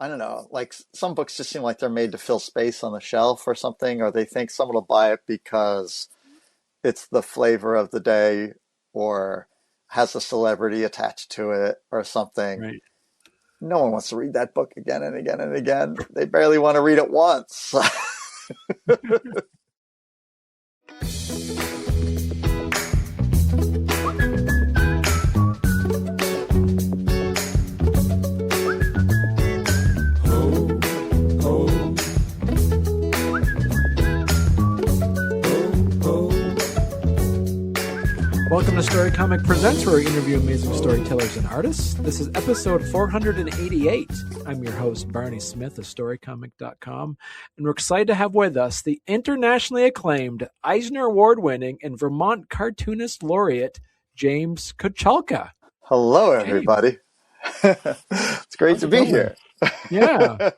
I don't know, like some books just seem like they're made to fill space on the shelf or something, or they think someone will buy it because it's the flavor of the day or has a celebrity attached to it or something. Right. No one wants to read that book again and again and again. They barely want to read it once. Welcome to Storycomic Presents, where we interview amazing storytellers and artists. This is episode 488. I'm your host, Barney Smith of Storycomic.com, and we're excited to have with us the internationally acclaimed Eisner Award-winning and Vermont Cartoonist Laureate, James Kochalka. Hello, everybody. It's great to be here. Yeah.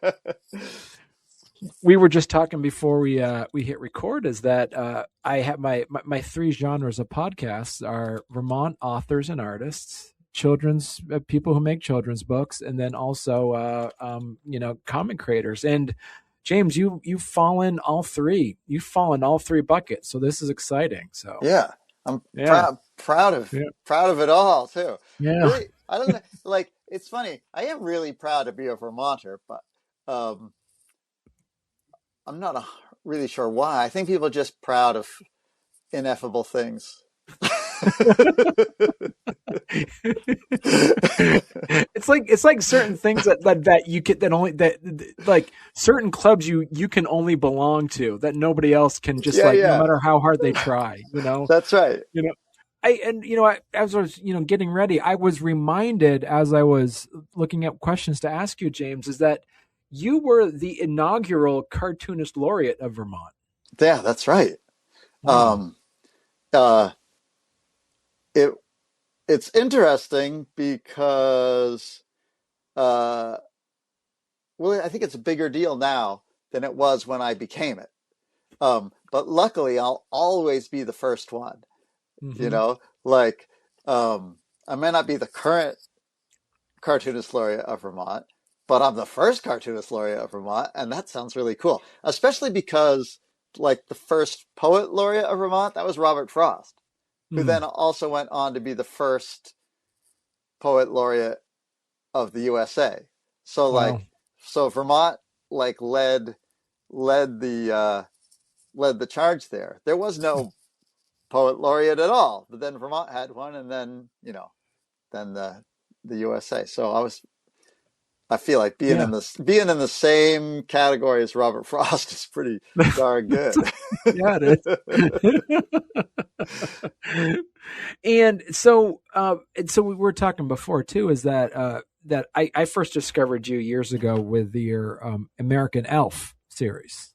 We were just talking before we hit record is that I have my three genres of podcasts are Vermont authors and artists, children's people who make children's books, and then also comic creators. And James, you've fallen all three. You've fallen all three buckets. So this is exciting. So yeah, I'm proud of it all too. Yeah, really, I don't know. Like, it's funny. I am really proud to be a Vermonter, but I'm not really sure why. I think people are just proud of ineffable things. It's like certain things that you can like certain clubs you can only belong to that nobody else can no matter how hard they try. That's right. As I was getting ready, I was reminded as I was looking at questions to ask you, James, is that you were the inaugural Cartoonist Laureate of Vermont. Yeah, that's right. Wow. It's interesting because, I think it's a bigger deal now than it was when I became it. But luckily, I'll always be the first one. Mm-hmm. I may not be the current Cartoonist Laureate of Vermont, but I'm the first Cartoonist Laureate of Vermont, and that sounds really cool. Especially because, like, the first Poet Laureate of Vermont, that was Robert Frost, who then also went on to be the first Poet Laureate of the USA. So, Wow. so Vermont led the charge there. There was no Poet Laureate at all, but then Vermont had one, and then the USA. So I feel like being in the same category as Robert Frost is pretty darn good. Yeah, it is. And so we were talking before too, is that I first discovered you years ago with your American Elf series.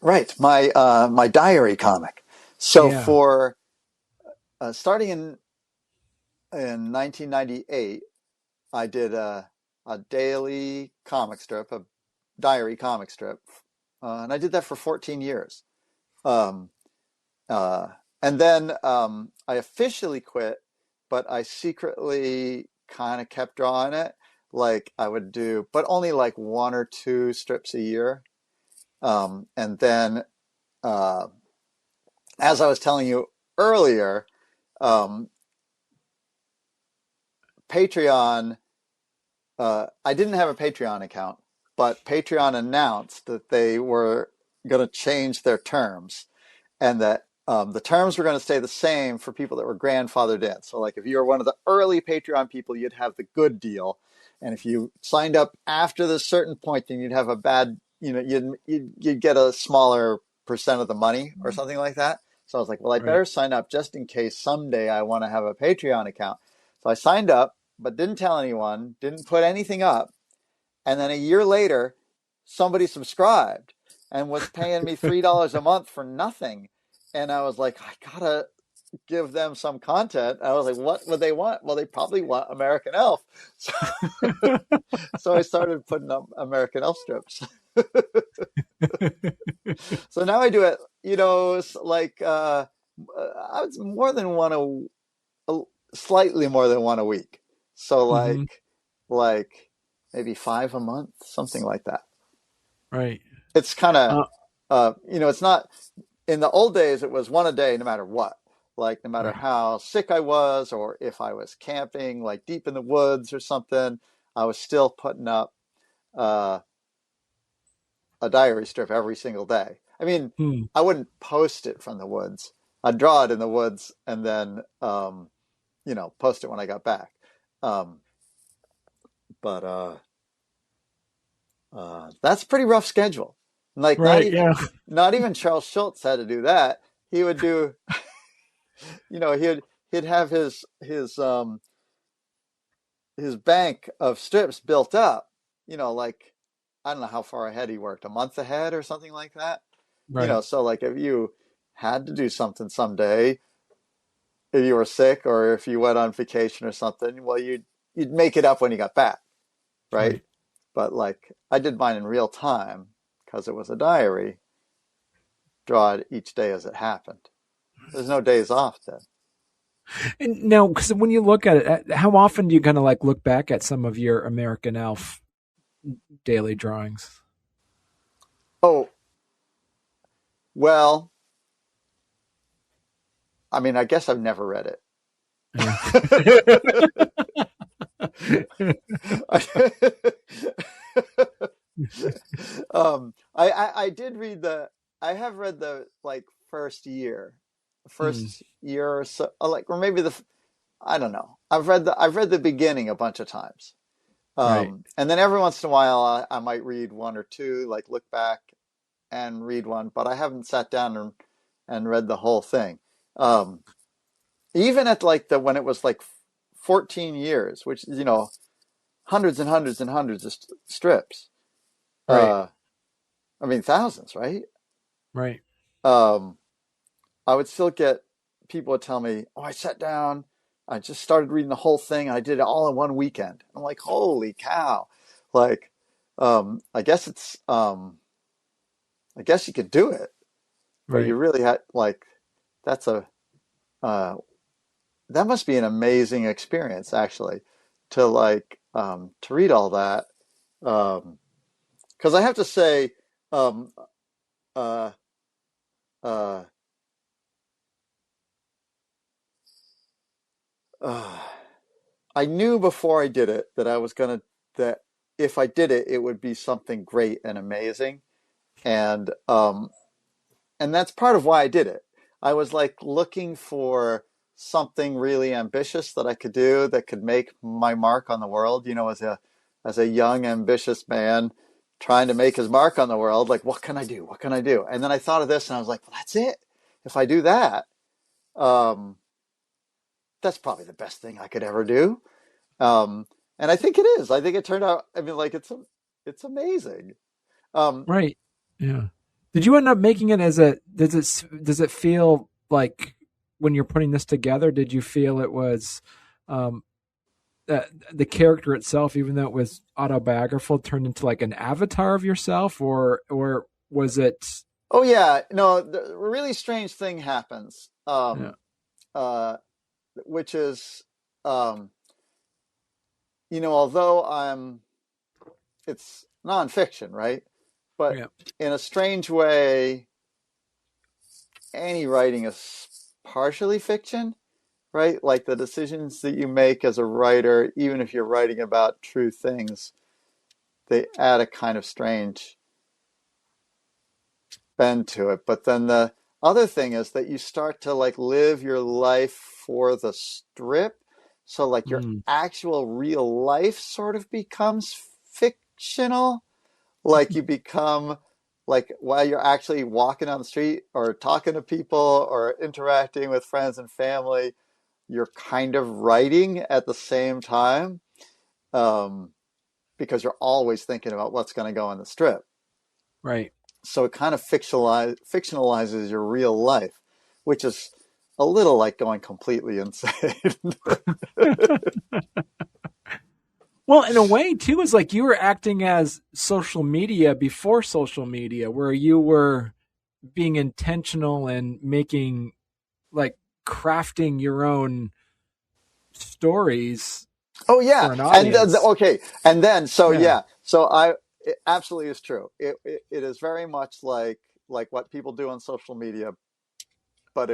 Right, my diary comic. So for starting in 1998, I did a daily comic strip, a diary comic strip, and I did that for 14 years. And then I officially quit, but I secretly kind of kept drawing it. Like I would do, but only like one or two strips a year. And then, as I was telling you earlier, Patreon, I didn't have a Patreon account, but Patreon announced that they were going to change their terms, and that the terms were going to stay the same for people that were grandfathered in. So like if you were one of the early Patreon people, you'd have the good deal. And if you signed up after this certain point, then you'd have a bad, you'd get a smaller percent of the money or something like that. So I was like, well, I better sign up just in case someday I want to have a Patreon account. So I signed up, but didn't tell anyone, didn't put anything up. And then a year later, somebody subscribed and was paying me $3 a month for nothing. And I was like, I gotta give them some content. I was like, what would they want? Well, they probably want American Elf. So I started putting up American Elf strips. So now I do it, it's like I was slightly more than one a week. So like maybe 5 a month, something like that. Right. It's kind of, Uh, it's not, in the old days, it was one a day no matter what. Like, no matter right. how sick I was, or if I was camping, like deep in the woods or something, I was still putting up uh, a diary strip every single day. I mean, Hmm. I wouldn't post it from the woods. I'd draw it in the woods and then, post it when I got back. Um, but that's a pretty rough schedule. Like, Right. Yeah. not even Charles Schultz had to do that. He would do, he'd have his bank of strips built up. Like, I don't know how far ahead he worked, a month ahead or something like that. Right. So like if you had to do something someday, if you were sick or if you went on vacation or something, well, you'd make it up when you got back, right? Right. But like I did mine in real time because it was a diary, draw it each day as it happened. There's no days off then. And now, because when you look at it, how often do you kind of like look back at some of your American Elf daily drawings? Oh, well, I mean, I guess I've never read it. Yeah. I did read I have read the like Hmm. first year or so, or maybe I don't know. I've read the beginning a bunch of times. Right. And then every once in a while I might read one or two, like look back and read one, but I haven't sat down and read the whole thing. Um, Even at like when it was like 14 years, which is, hundreds and hundreds and hundreds of strips. Right. Uh, I mean, thousands, right? Right. Um, I would still get people would tell me, "Oh, I sat down, I just started reading the whole thing, and I did it all in one weekend." I'm like, "Holy cow!" Like, I guess I guess you could do it, but you Right. really had like, that's a, uh, that must be an amazing experience, actually, to to read all that. Because I have to say, um, uh, uh, uh, I knew before I did it that that if I did it, it would be something great and amazing. And and that's part of why I did it. I was like looking for something really ambitious that I could do that could make my mark on the world, as a young ambitious man trying to make his mark on the world, like what can I do? What can I do? And then I thought of this and I was like, well, that's it. If I do that, um, that's probably the best thing I could ever do. Um, and I think it is. I think it turned out. I mean, like it's amazing. Um, Right. Yeah. Did you end up making it as a? Does it feel like when you're putting this together? Did you feel it was um, the character itself, even though it was autobiographical, turned into like an avatar of yourself, or was it? oh yeah, no, a really strange thing happens. Yeah. Uh, which is, um, although it's nonfiction, right? But Yeah. in a strange way, any writing is partially fiction, right? Like the decisions that you make as a writer, even if you're writing about true things, they add a kind of strange bend to it. But then the other thing is that you start to like live your life for the strip. So like your Mm. actual real life sort of becomes fictional. Like you become like while you're actually walking on the street or talking to people or interacting with friends and family, you're kind of writing at the same time, um, because you're always thinking about what's going to go in the strip. Right. So it kind of fictionalizes your real life, which is a little like going completely insane. Well, in a way, too, is like you were acting as social media before social media, where you were being intentional and making like crafting your own stories Oh yeah, for an and audience. okay, and then so Yeah. yeah, it absolutely is true. It is very much like what people do on social media, but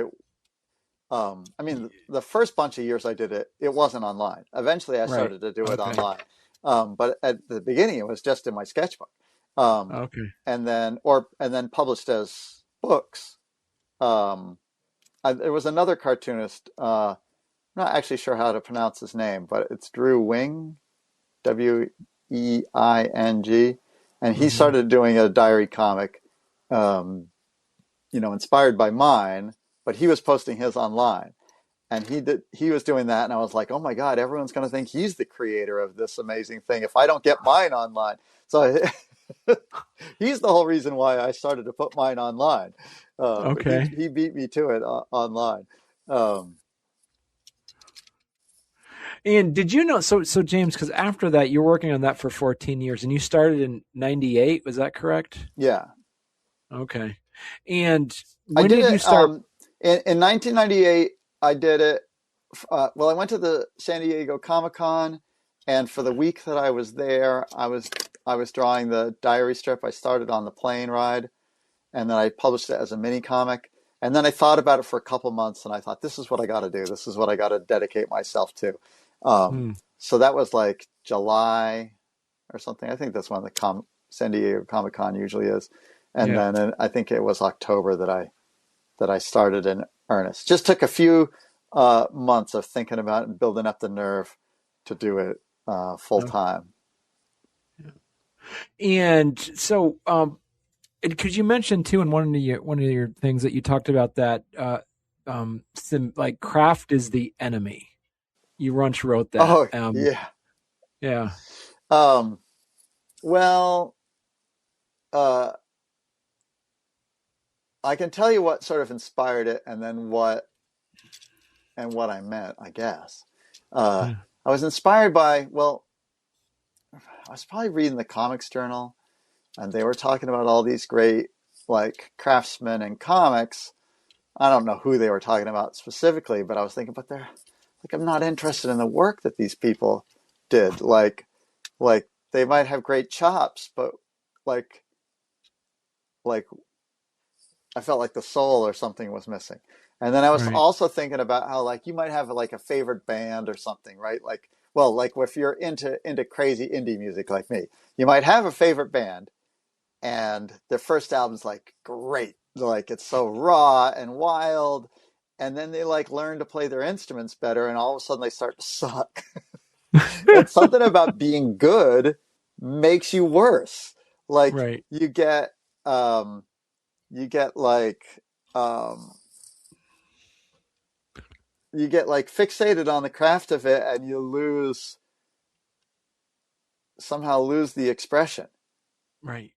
I mean, the first bunch of years I did it, it wasn't online. Eventually, I Right. started to do it Okay. online, but at the beginning, it was just in my sketchbook, um, Okay. and then published as books. Um, there was another cartoonist. I'm not actually sure how to pronounce his name, but it's Drew Wing, Weing, and he Hmm. started doing a diary comic, um, inspired by mine, but he was posting his online. And he was doing that, and I was like, oh my God, everyone's going to think he's the creator of this amazing thing if I don't get mine online. So he's the whole reason why I started to put mine online. But Okay. he beat me to it online. Um, And did you know? So James, because after that, you're working on that for 14 years, and you started in '98. Was that correct? yeah, Okay. And I when did did you it start? in 1998. I did it. Well, I went to the San Diego Comic-Con, and for the week that I was there, I was drawing the diary strip. I started on the plane ride, and then I published it as a mini comic. And then I thought about it for a couple months, and I thought, this is what I got to do. This is what I got to dedicate myself to. Hmm, So that was like July or something. I think that's when the San Diego Comic Con usually is. And yeah. then I think it was October that I started in earnest. Just took a few months of thinking about it and building up the nerve to do it full Okay. time. And so, because you mentioned too in one of your things that you talked about that like craft is the enemy. You once wrote that. Oh yeah. Yeah. Um, well, uh, I can tell you what sort of inspired it, and then what I meant, I guess. Uh, Yeah. I was inspired by, well, I was probably reading the Comics Journal, and they were talking about all these great like craftsmen in comics. I don't know who they were talking about specifically, but I was thinking, but they're like, I'm not interested in the work that these people did. Like they might have great chops, but like like I felt like the soul or something was missing. And then I was Right. also thinking about how like you might have like a favorite band or something, right? Like, well, like if you're into crazy indie music like me, you might have a favorite band, and their first album's like great, like it's so raw and wild, and then they like learn to play their instruments better, and all of a sudden they start to suck. And something about being good makes you worse. Like Right. um, you get um, you get like fixated on the craft of it, and you somehow lose the expression. Right.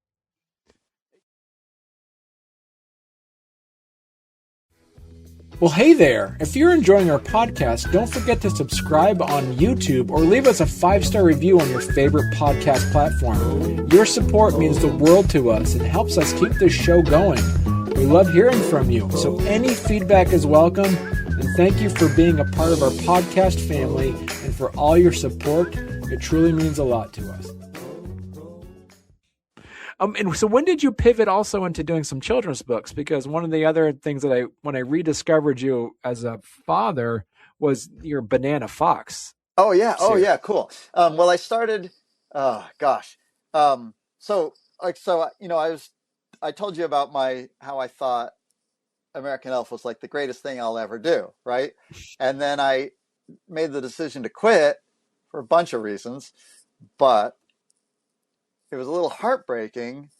Well, hey there. If you're enjoying our podcast, don't forget to subscribe on YouTube or leave us a 5-star review on your favorite podcast platform. Your support means the world to us and helps us keep this show going. We love hearing from you, so any feedback is welcome. And thank you for being a part of our podcast family and for all your support. It truly means a lot to us. And so when did you pivot also into doing some children's books? Because one of the other things that when I rediscovered you as a father was your Banana Fox Oh series. yeah, cool. Well, I started. Oh gosh. So I told you about my how I thought American Elf was like the greatest thing I'll ever do, right? And then I made the decision to quit for a bunch of reasons, but it was a little heartbreaking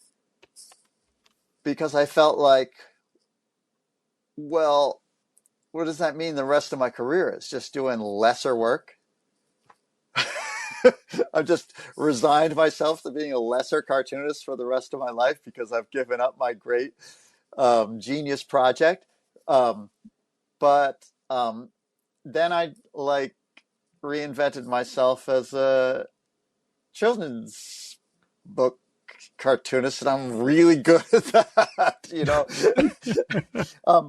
because I felt like, well, what does that mean the rest of my career is? Just doing lesser work? I've just resigned myself to being a lesser cartoonist for the rest of my life because I've given up my great genius project. Um, but then I like reinvented myself as a children's book cartoonist, and I'm really good at that.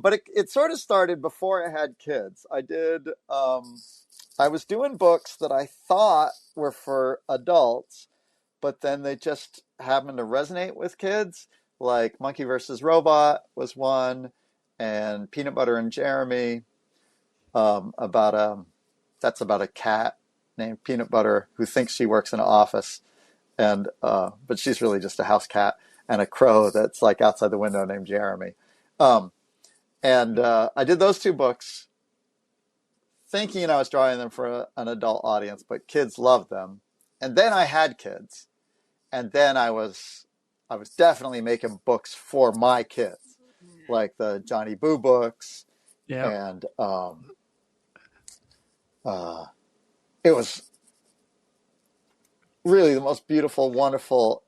But it sort of started before I had kids. I did. I was doing books that I thought were for adults, but then they just happened to resonate with kids. Like Monkey versus Robot was one, and Peanut Butter and Jeremy, about that's about a cat named Peanut Butter who thinks she works in an office, and but she's really just a house cat, and a crow that's like outside the window named Jeremy. Um, and I did those two books thinking I was drawing them for an adult audience, but kids loved them. And then I had kids, and then I was definitely making books for my kids, like the Johnny Boo books, Yeah. and uh, it was really the most beautiful, wonderful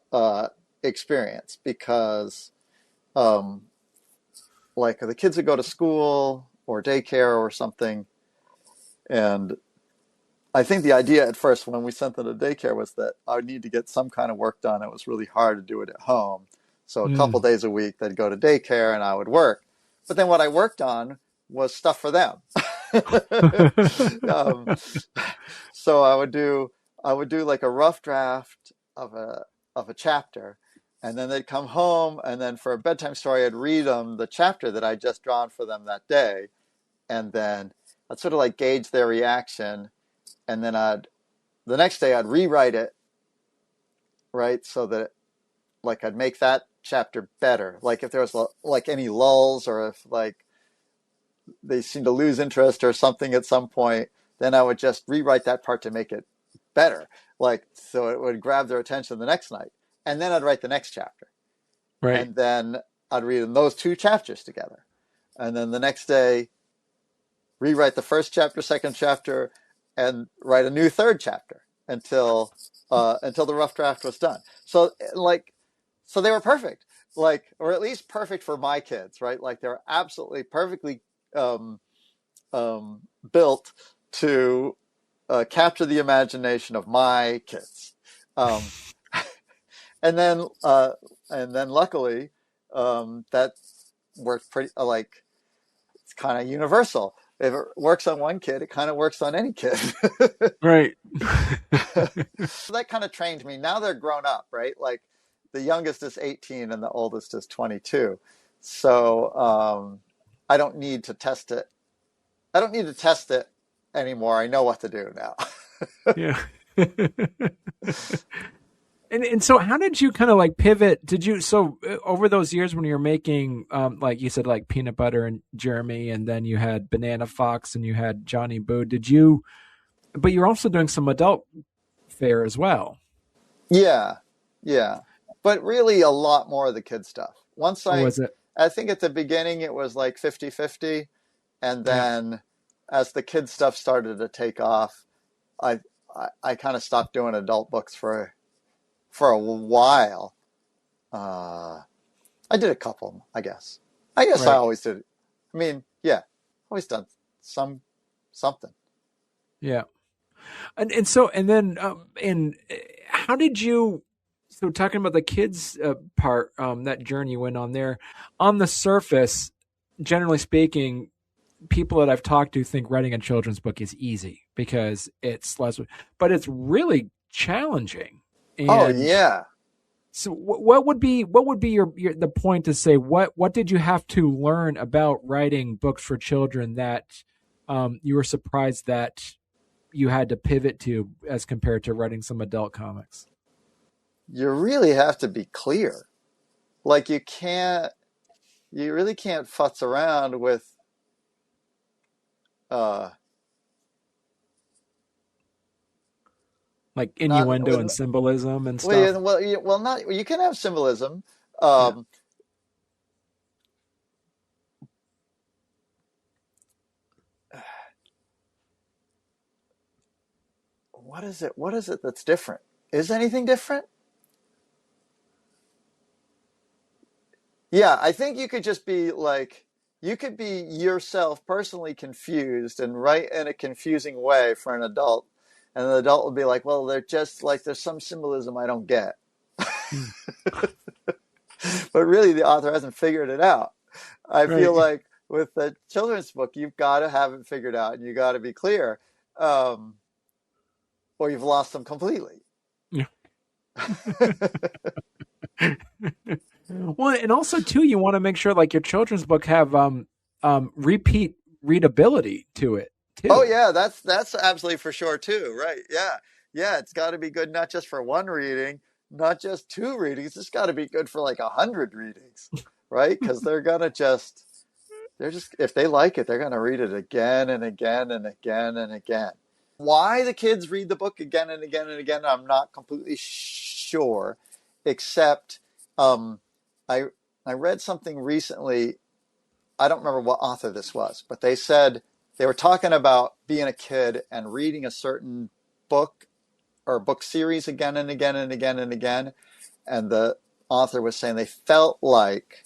experience because, um, like, the kids would go to school or daycare or something, and I think the idea at first when we sent them to daycare was that I would need to get some kind of work done. It was really hard to do it at home. So a couple Mm. days a week, they'd go to daycare and I would work. But then what I worked on was stuff for them. um, so I would do like a rough draft of a chapter, and then they'd come home, and then for a bedtime story, I'd read them the chapter that I just drawn for them that day, and then I'd sort of like gauge their reaction, and then the next day I'd rewrite it, right, so that like I'd make that chapter better. Like if there was like any lulls, or if like they seemed to lose interest or something at some point, then I would just rewrite that part to make it better. Like so it would grab their attention the next night. And then I'd write the next chapter. Right. And then I'd read them those two chapters together. And then the next day rewrite the first chapter, second chapter, and write a new third chapter until the rough draft was done. So they were perfect, like, or at least perfect for my kids, right? Like they were absolutely perfectly um, built to capture the imagination of my kids. Um, and then luckily that worked pretty like it's kind of universal. If it works on one kid, it kind of works on any kid. Right. So that kind of trained me. Now they're grown up, right? Like the youngest is 18 and the oldest is 22. So I don't need to test it. I don't need to test it anymore. I know what to do now. Yeah. And so how did you kind of like pivot? Did you over those years when you were making like you said like Peanut Butter and Jeremy, and then you had Banana Fox and you had Johnny Boo, but you're also doing some adult fare as well. Yeah, yeah. But really a lot more of the kid stuff. Once Or I was it? I think at the beginning it was like 50-50, and Yeah. then as the kid stuff started to take off, I I kind of stopped doing adult books for a while. Uh, I did a couple, I guess. I Right. always did. I mean, yeah, always done something. Yeah. And how did you, so talking about the kids part, that journey you went on there, on the surface, generally speaking, people that I've talked to think writing a children's book is easy because it's less, but it's really challenging. Oh And yeah. so what would be your the point to say what did you have to learn about writing books for children that you were surprised that you had to pivot to as compared to writing some adult comics? You really have to be clear. Like you really can't futz around with uh Like not innuendo with and symbolism and well, stuff. not you can have symbolism. Yeah. Um, what is it? What is it that's different? Is anything different? Yeah, I think you could just be like, you could be yourself personally confused and write in a confusing way for an adult. And the adult will be like, well, they're just like, there's some symbolism I don't get. Mm. But really, the author hasn't figured it out. I feel Right. like with the children's book, you've got to have it figured out and you got to be clear. um, or you've lost them completely. Yeah. Well, and also too, you want to make sure like your children's book have repeat readability to it Oh too. yeah, that's absolutely for sure too, right? Yeah, yeah, it's got to be good not just for one reading, not just two readings. It's got to be good for like 100 readings, right? Because they're just if they like it, they're gonna read it again and again and again and again. Why the kids read the book again and again and again, I'm not completely sure, except um, I I read something recently. I don't remember what author this was, but they said they were talking about being a kid and reading a certain book or book series again and again and again and again. And the author was saying they felt like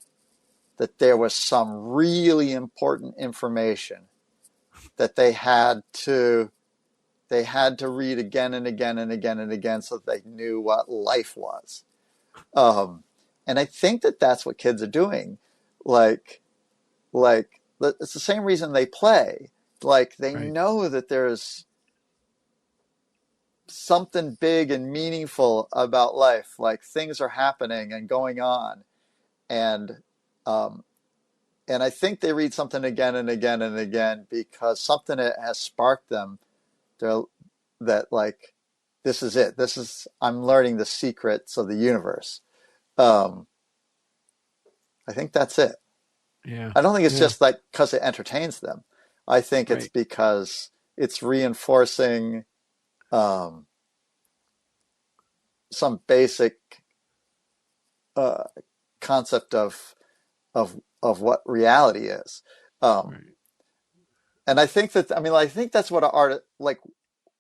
that there was some really important information that they had to read again and again and again and again so that they knew what life was. Um, and I think that that's what kids are doing. Like it's the same reason they play. Like they Right. know that there's something big and meaningful about life. Like things are happening and going on, and um, and I think they read something again and again and again because something that has sparked them. They're, that like this is it. This is I'm learning the secrets of the universe. Um, I think that's it. Yeah. I don't think it's Yeah. just like because it entertains them. I think it's Right. because it's reinforcing um, some basic uh, concept of what reality is. Um, Right. and I think that I think that's what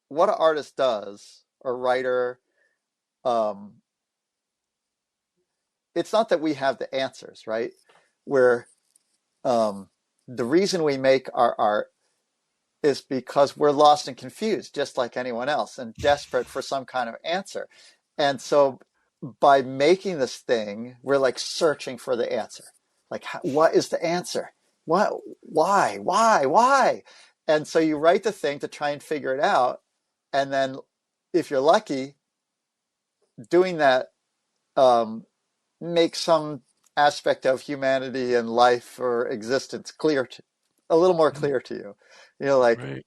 what an artist does, or writer. Um, it's not that we have the answers, right? Where the reason we make our art is because we're lost and confused, just like anyone else, and desperate for some kind of answer. And so by making this thing, we're like searching for the answer. Like, what is the answer? What? Why? Why? Why? And so you write the thing to try and figure it out. And then, if you're lucky, doing that um, makes some aspect of humanity and life or existence a little more clear to you. You know, like Right.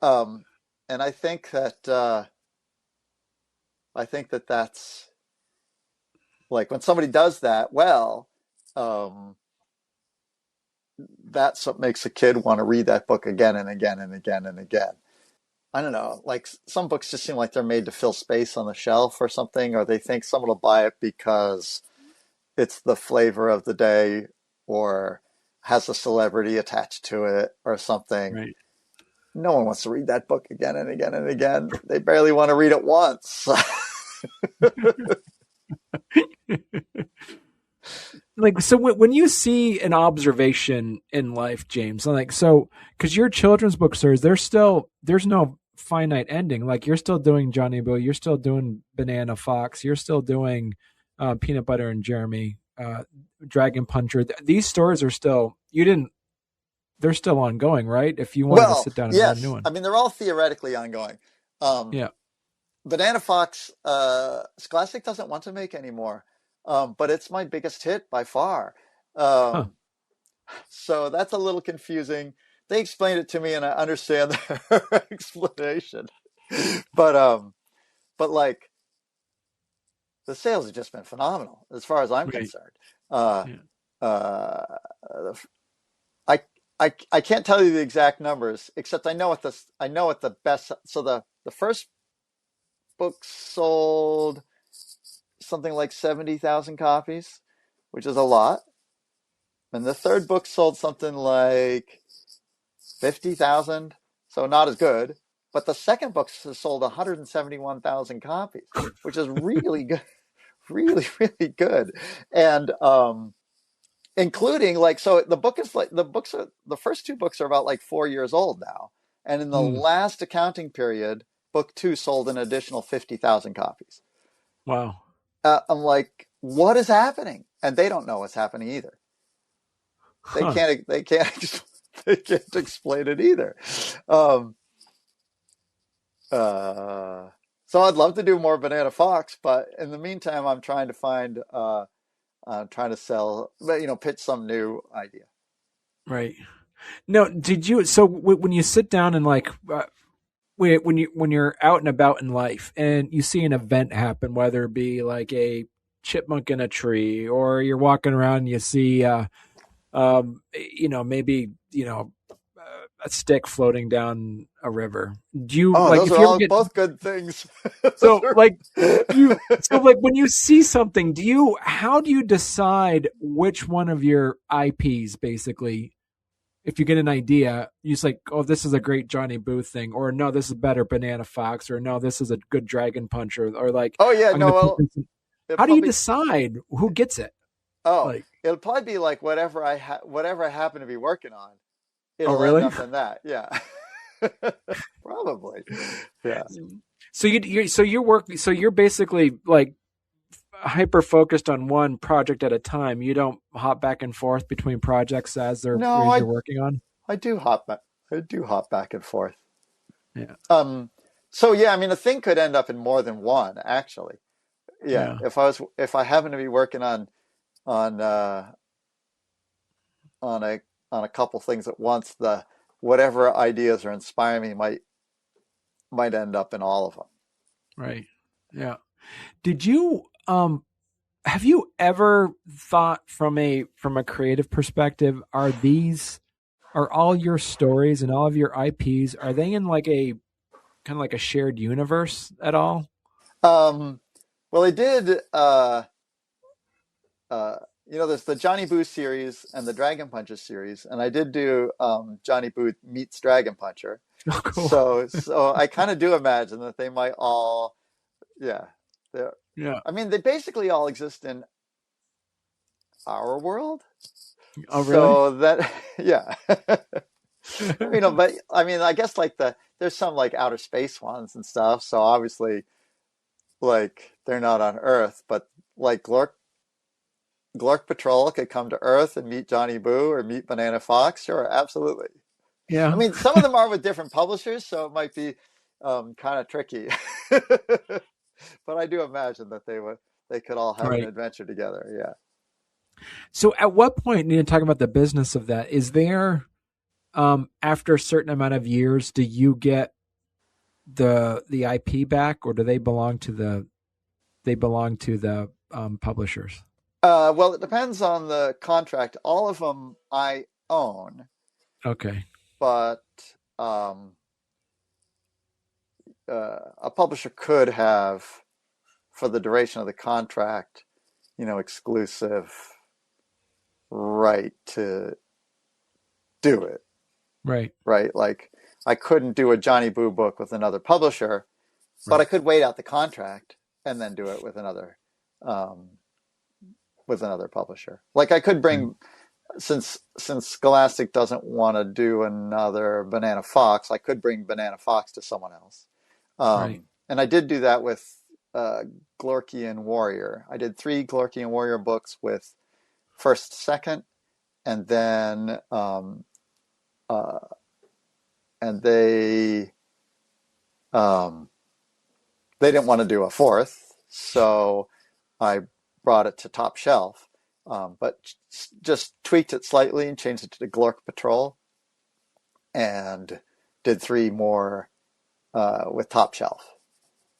um, and I think that that's like when somebody does that well, um, that's what makes a kid want to read that book again and again and again and again. I don't know, like some books just seem like they're made to fill space on the shelf or something, or they think someone will buy it because it's the flavor of the day or has a celebrity attached to it or something. Right. No one wants to read that book again and again and again. They barely want to read it once. Like so when you see an observation in life, James, like so because your children's bookstores, there's no finite ending. Like you're still doing Johnny Boo, you're still doing Banana Fox, you're still doing Peanut Butter and Jeremy, Dragon Puncher. These stores are still you didn't they're still ongoing, right? If you wanted to Well, sit down and write a new yes. one. I mean, they're all theoretically ongoing. Um, Yeah. Banana Fox, Scholastic doesn't want to make anymore, but it's my biggest hit by far. Huh. Um, so that's a little confusing. They explained it to me, and I understand their explanation. But but like the sales have just been phenomenal as far as I'm Right. concerned. Uh, Yeah. uh, I, I can't tell you the exact numbers, except I know what the best. So the first book sold something like 70,000 copies, which is a lot, and the third book sold something like 50,000, so not as good. But the second book sold 171,000 copies, which is really good, really really good, and including like so the book is like the first two books are about like 4 years old now, and in the Mm. last accounting period, book two sold an additional 50,000 copies. Wow. I'm like, what is happening? And they don't know what's happening either. They Huh. can't they can't they can't explain it either. Um, So I'd love to do more Banana Fox, but in the meantime, I'm trying to find, trying to sell, pitch some new idea. Right. No, did you? So when you sit down and like when you're out and about in life and you see an event happen, whether it be like a chipmunk in a tree or you're walking around and you see, maybe a stick floating down a river. Do you Oh, like those if are you ever all get both good things. Those so are- like you so like when you see something, how do you decide which one of your IPs basically? If you get an idea, you just like, oh, this is a great Johnny Booth thing, or no, this is better Banana Fox, or no, this is a good Dragon Puncher, or like, Oh yeah, I'm no, gonna put well, this in. it How do you probably decide who gets it? oh, Like, it'll probably be like whatever I happen to be working on. oh, It'll end really? up in that. Yeah. Probably. Yeah. So you're basically like hyper focused on one project at a time. You don't hop back and forth between projects No, as you're working on. I do hop back. I do hop back and forth. Yeah, Um, so yeah, I mean, a thing could end up in more than one, actually. Yeah, yeah, if I happen to be working on uh, on a couple things at once, the whatever ideas are inspiring me might end up in all of them. right. Yeah. Did you have you ever thought from a creative perspective, are all your stories and all of your IPs, are they in like a kind of like a shared universe at all? Um, well, I did. Uh, there's the Johnny Boo series and the Dragon Puncher series, and I did do Johnny Boo meets Dragon Puncher. Oh, cool. So I kind of do imagine that they might all, yeah, they're. Yeah. I mean, they basically all exist in our world. Oh, really? So that, yeah, but I mean, I guess like there's some like outer space ones and stuff. So obviously, like they're not on Earth, but like Glork Patrol could come to Earth and meet Johnny Boo or meet Banana Fox. Sure, absolutely. I Yeah. mean, some of them are with different publishers, so it might be kind of tricky. But I do imagine that they could all have an Right. adventure together. Yeah. So at what point, talking about the business of that, is there after a certain amount of years, do you get the IP back, or do they belong to the publishers? Well, it depends on the contract. All of them I own, Okay. but a publisher could have, for the duration of the contract, exclusive right to do it. Right. Right? Like I couldn't do a Johnny Boo book with another publisher, but I Right. could wait out the contract and then do it um, with another publisher. Like I could Right. bring since Scholastic doesn't want to do another Banana Fox, I could bring Banana Fox to someone else. Right. And I did do that with Glorkian Warrior. I did 3 Glorkian Warrior books with First Second, and then uh, and they didn't want to do a 4th, so I brought it to Top Shelf, but just tweaked it slightly and changed it to the Glork Patrol, and did 3 more with Top Shelf.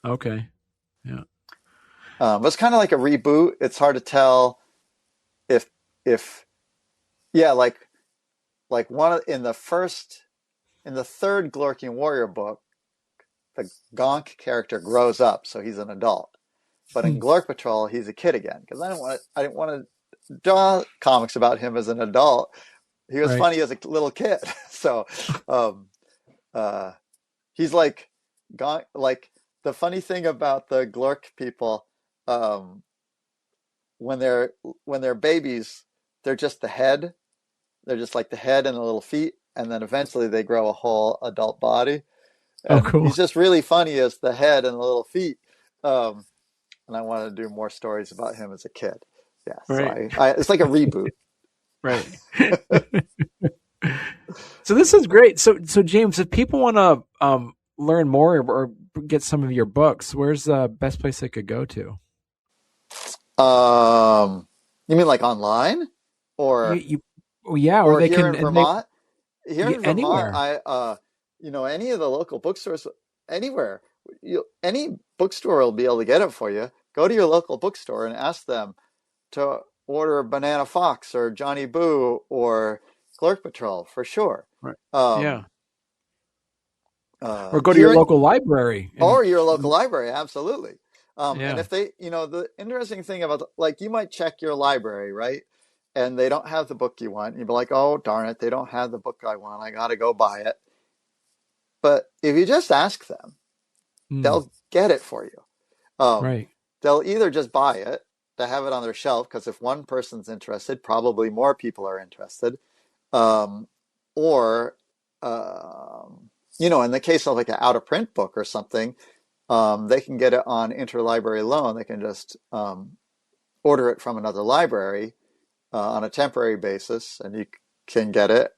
Okay. Yeah. It's kind of like a reboot. It's hard to tell if if yeah, like in the third Glorkian Warrior book, the Gonk character grows up, so he's an adult. But in Glork Patrol, he's a kid again because I didn't want to draw comics about him as an adult. He was Right. funny as a little kid, so um, uh, he's like Gonk. Like the funny thing about the Glork people, um, when they're babies, they're just the head. They're just like the head and the little feet, and then eventually they grow a whole adult body. Oh, And cool. he's just really funny as the head and the little feet. Um, and I wanted to do more stories about him as a kid. Yeah, so Right. I it's like a reboot. Right. So this is great. So James, if people want to learn more or get some of your books, where's the best place they could go to? You mean like online, You, or you, oh, yeah, or or they here can, in and they Vermont? Here in Vermont, anywhere. any of the local bookstores, anywhere, any bookstore will be able to get it for you. Go to your local bookstore and ask them to order Banana Fox or Johnny Boo or Clerk Patrol for sure. Right. Yeah. Um, Or go to your here, local library and or your local library, absolutely. And yeah. if they, the interesting thing about, like, you might check your library, right? And they don't have the book you want. You'd be like, oh, darn it, they don't have the book I want. I got to go buy it. But if you just ask them, Mm, they'll get it for you. Um, right. they'll either just buy it to have it on their shelf, because if one person's interested, probably more people are interested. Um, or, in the case of like an out of print book or something, they can get it on interlibrary loan. They can just order it from another library on a temporary basis, and you can get it,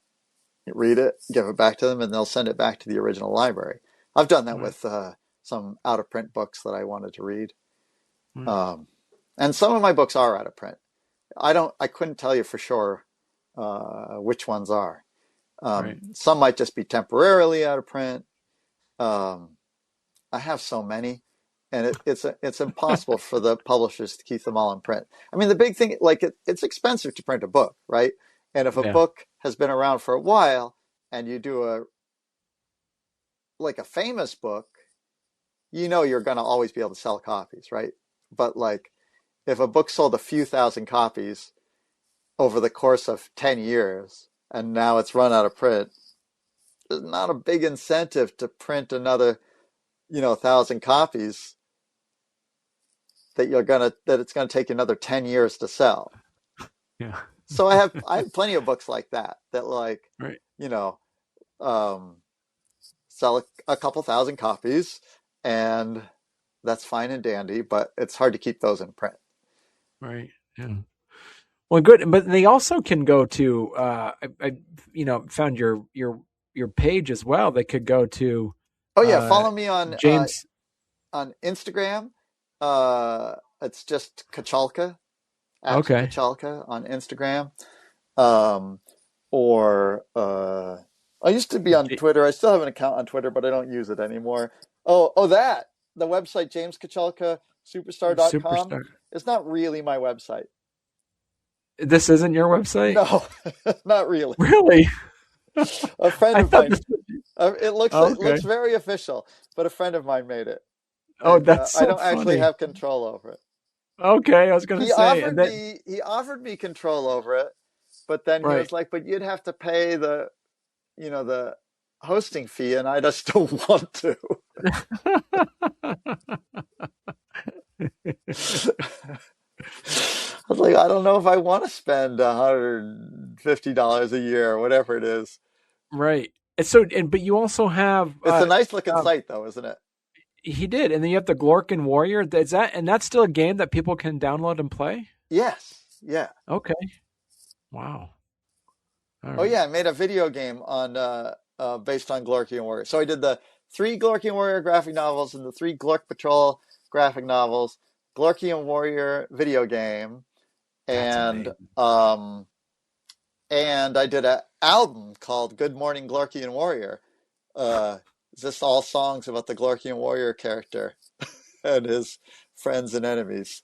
read it, give it back to them, and they'll send it back to the original library. I've done that Right. with some out of print books that I wanted to read. Right. Um, and some of my books are out of print. I couldn't tell you for sure which ones are. Right. Some might just be temporarily out of print. Um, I have so many, and it's impossible for the publishers to keep them all in print. I mean, the big thing, like, it's expensive to print a book, right? And if a Yeah. book has been around for a while, and you do a famous book, you're going to always be able to sell copies, right? But like, if a book sold a few thousand copies over the course of 10 years, and now it's run out of print, there's not a big incentive to print another, 1,000 copies that it's gonna take another 10 years to sell. Yeah. So I have plenty of books like that, like, Right. you know, um, sell a couple thousand copies, and that's fine and dandy, but it's hard to keep those in print. Right. Yeah. Well, good, but they also can go to. Found your page as well. They could go to Oh yeah, uh, follow me on James. Instagram. It's just Kochalka at Okay. Kochalka on Instagram. Um, or I used to be on J- Twitter. I still have an account on Twitter, but I don't use it anymore. Oh, that the website James Kochalka Superstar.com. Superstar. It's not really my website. This isn't your website, No, not really. really? A friend I of thought mine. this. It looks Oh, it okay. looks very official, but a friend of mine made it, Oh, and that's I so don't actually funny. have control over it. Okay, I was gonna He say, and offered then me he offered me control over it, but then he right. was like, "But you'd have to pay the hosting fee, and I just don't want to." I was like, I don't know if I want to spend $150 a year or whatever it is. Right. And so, but you also have It's a nice looking um, site, though, isn't it? he did, and then you have the Glorkian Warrior. That's still a game that people can download and play. Yes. Yeah. Okay. Wow. All Oh, right. yeah. I made a video game on based on Glorkian Warrior. So I did the three Glorkian Warrior graphic novels and the three Glork Patrol graphic novels, Glorkian Warrior video game, That's and amazing. um, and I did an album called Good Morning Glorkian Warrior. It's just all songs about the Glorkian Warrior character and his friends and enemies.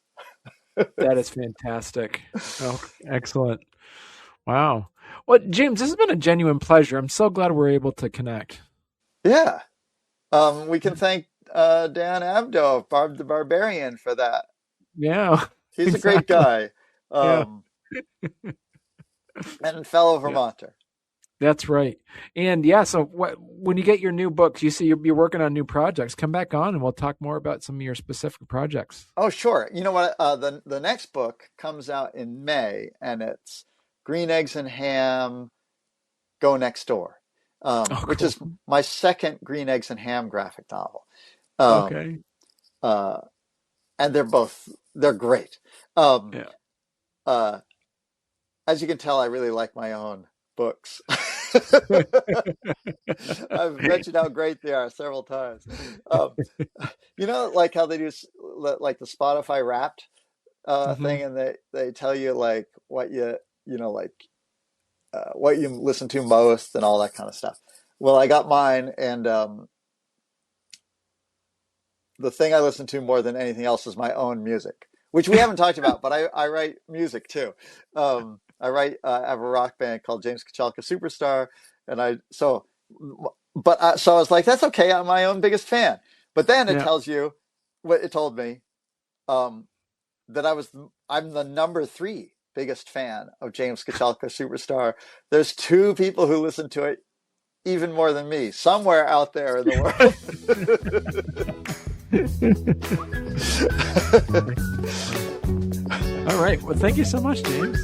That is fantastic. Oh, excellent. Wow. Well, James, this has been a genuine pleasure. I'm so glad we're able to connect. Yeah. We can thank Dan Abdo of Barb the Barbarian for that. Yeah, He's a great exactly. guy, Yeah. um, and fellow Yeah. Vermonter. That's right. And yeah, so when you get your new books, you see you're working on new projects, come back on and we'll talk more about some of your specific projects. Oh, sure. You know what? The next book comes out in May, and it's Green Eggs and Ham Go Next Door, Oh, which cool. is my second Green Eggs and Ham graphic novel. Um, Okay. uh, and they're great. Um, Yeah. uh, as you can tell, I really like my own books. I've mentioned how great they are several times. Um, like how they do like the Spotify Wrapped Hmm. thing, and they tell you like what like what you listen to most and all that kind of stuff. Well, I got mine, and the thing I listen to more than anything else is my own music, which we haven't talked about, but I write music too. I have a rock band called James Kochalka Superstar, and so I was like, that's okay. I'm my own biggest fan. But then it Yeah. tells you what it told me, um, that I'm the number 3 biggest fan of James Kochalka Superstar. There's 2 people who listen to it even more than me, somewhere out there in the world. All right. Well, thank you so much, James.